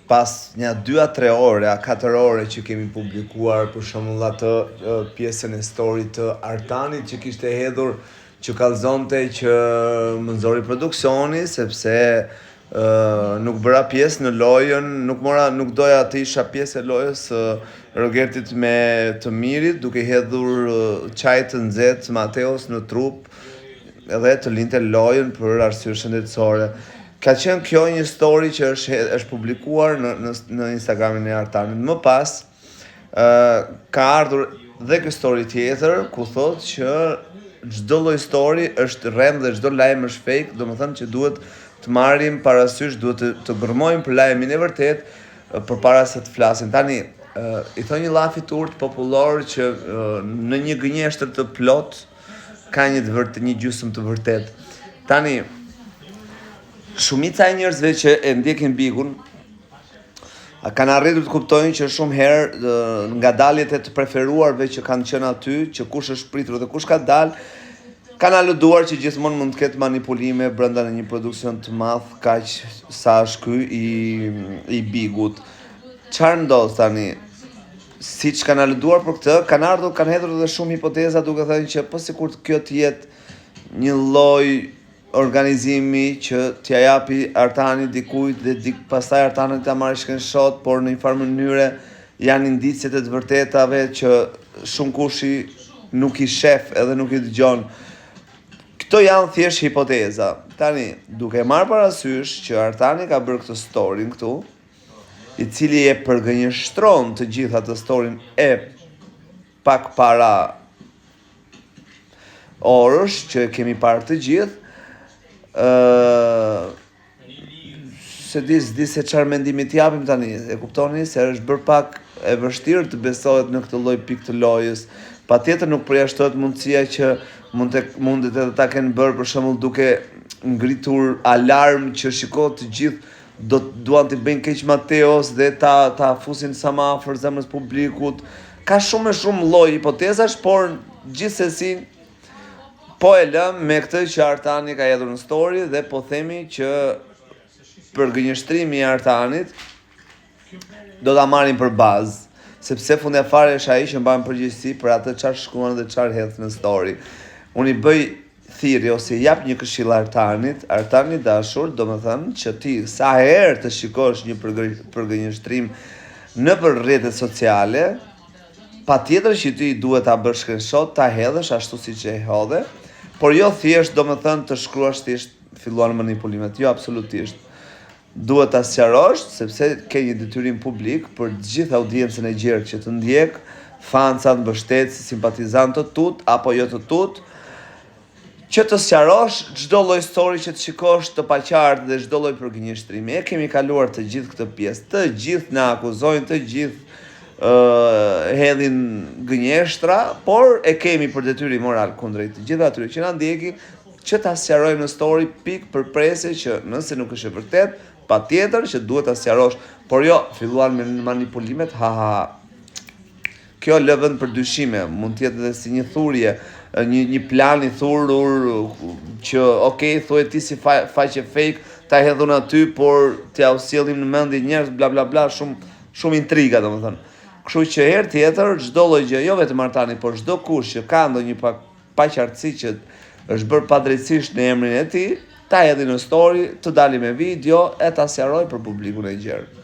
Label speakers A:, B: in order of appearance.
A: pas një 2 a 3 ore, a 4 ore që kemi publikuar për shembull atë pjesën e story të Artanit që kishte hedhur që kallëzonte që më nxori produksioni sepse nuk bëra pjesë në lojën, nuk doja të isha pjesë e lojës Rogertit me të mirit, duke hedhur çaj të nxehtë Mateos në trup edhe të linte lojën për arsye shëndetësore. Ka qenë kjo një story që është publikuar në Instagramin e Artanit. Më pas ka ardhur dhe kjo story tjetër ku thotë që çdo lloj story është rrem dhe çdo lajm është fake, domethënë që duhet të marrim parasysh, duhet të gërmojmë për lajmin e vërtet përpara se të flasim. Tani i thonë një llaf i turp popullor që në një gënjeshtër të plot ka një gjysmë të vërtet. Tani shumica e njerëzve që e ndjekin Bigun kanë arritur të kuptojnë që shumë herë nga daljet e të preferuarve që kanë qenë aty, që kush është pritur dhe kush ka dalë, kanë aluduar që gjithmonë mund të ketë manipulime brenda në një produksion të madh kaq sa është ky i Bigut. Çfarë ndodh tani? Siç kanë aluduar për këtë, kanë hedhur edhe shumë hipoteza duke thënë që po sikur kjo të jetë një lloj organizimi që t'ja japi Artani dikujt dhe pastaj Artani t'ja marrë screenshot, por në një farë mënyre janë indicet e të vërtetave që shumë kushi nuk i shef edhe nuk i dëgjon. Këto janë thjesht hipoteza. Tani, duke marrë parasysh që Artani ka bërë këtë story këtu, i cili e përgënjeshtron të gjitha të storyn e pak para orësh që kemi parë të gjithë, se di se çfarë mendimi t'japim tani, e kuptoni se është bërë pak e vështirë të besohet në këtë lloj pikë të lojës. Patjetër nuk përjashtohet mundësia që mundet edhe ta kenë bërë për shembull duke ngritur alarm që shiko të gjithë duan t'i bëjnë keq Mateos dhe ta fusin sa më afër zemrës publikut. Ka shumë lloj hipotezash, por gjithsesi po e lëm me këtë që Artani ka hedhur në story dhe po themi që përgënjeshtrimi i Artanit do ta marrim për bazë, sepse fundjavare është ai që mban përgjegjësi për atë çfarë shkruan dhe çfarë hedh në story. Unë i bëj thirrje ose i jap një këshill Artani dashur, domethënë që ti sa herë të shikosh një përgënjeshtrim nëpër rrjetet sociale, patjetër që ti duhet ta bësh screenshot, ta hedhësh ashtu siç e hodhe, por jo thjesht domethënë të shkruash thjesht filluan manipulimet, jo absolutisht. Duhet ta sqarosh sepse ke një detyrim publik për të gjithë audiencën e gjerë që të ndjek, fancat, mbështetësit, simpatizantë të tut apo jo të tut, që të sqarosh çdo lloj story që të shikosh të paqartë dhe çdo lloj përgënjeshtrimi. E kemi kaluar të gjithë këtë pjesë, të gjithë na akuzojnë, të gjithë hedhin gënjeshtra, por e kemi për detyrim moral kundrejt të gjithë atyre që na ndjekin që ta sqarojmë në story pikë përpresje që nëse nuk është e vërtet, patjetër që duhet ta sqarosh, por jo filluan me manipulimet, Kjo lë vend për dyshime, mund të jetë edhe si një thurje, një plan i thurur që thuhet ti si faqe fake, ta hedhun aty, por t'ja u sjellim në mendje njerëz bla bla bla, shumë intriga domethënë. Kështu që herë tjetër çdo lloj gjë, jo vetëm Artani, por çdo kush që ka ndonjë paqartësi që është bërë padrejtisht në emrin e tij, ta hedhë në story, të dalë me video e ta sqaroj për publikun e gjerë.